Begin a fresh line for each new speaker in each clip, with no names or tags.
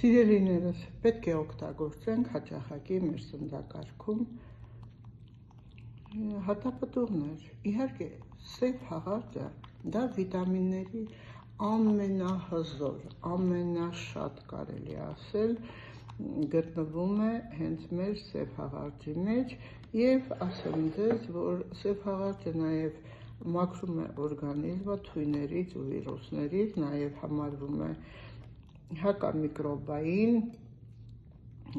Սիրելիներս, պետք է օգտագործենք հաճախակի մեր սննդակարգում հատապտուղներ։ Իհարկե, սև հաղարջը դա վիտամինների ամենահզոր, ամենաշատ կարելի ասել գտնվում է հենց մեր սև հաղարջի մեջ եւ ասեմ ձեզ, որ սև հաղարջը նաեւ մաքրում է օրգանիզմը թույներից ու վիրուսներից, նաեւ համարվում է հակամիկրոբային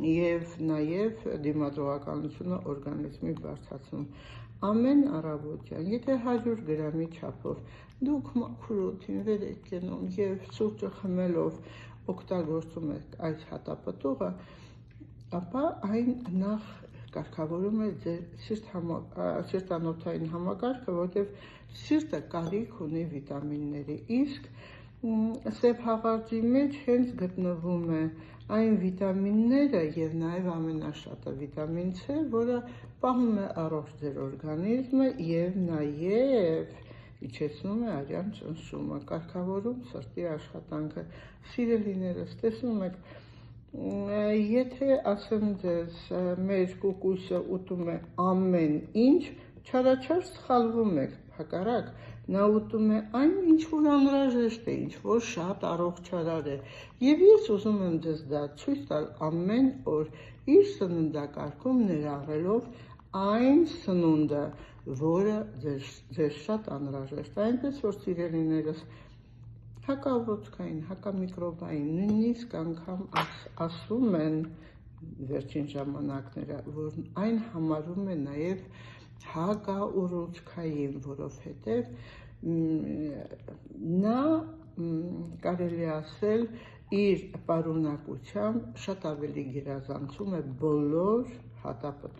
եւ նաեւ դիմադրողականությունը օրգանիզմի բարձրացնում։ Ամեն առավոտյան, եթե 100 գրամի չափով դուք մաքուր օդին վեր եք կենում եւ սուրճը խմելով օգտագործում եք այս հատապտուղը, ապա այն նախ կարգավորում է ձեր սիրտանոթային համակարգը, որտեղ սիրտը կարիք ունի վիտամինների, իսկ սև հաղարջի մեջ հենց գտնվում է այն վիտամինները եւ նաեւ ամենաշատը վիտամին C, որը պահում է առողջ ձեր օրգանիզմը եւ նաեւ իջեցնում է արյան ճնշումը, կարգավորում սրտի աշխատանքը։ Սիրելիներս, տեսնում եք, եթե ասեմ ձեզ, մեր կուկույսը ուտում է ամեն ինչ, չարաչար սխալվում եք, հակառակ, նա ուտում է այն, ինչ որ անհրաժեշտ է, ինչ որ շատ առողջարար է։ Եվ ես ուզում եմ ձեզ դա ցույց տալ ամեն օր իր սննդակարգում ներառելով այն սնունդը, որը ձեզ շատ անհրաժեշտ է, այնպես որ սիրելիներս, հակաառողջային, հակամիկրոբային, նույնիսկ անգամ ասում են վերջին ժամանակները, որ այն համարում է նաև հակաուռուցքային, որովհետև նա կարելի ասել իր պարունակությամբ շատ ավելի գերազանցում է բոլոր հատապտուղ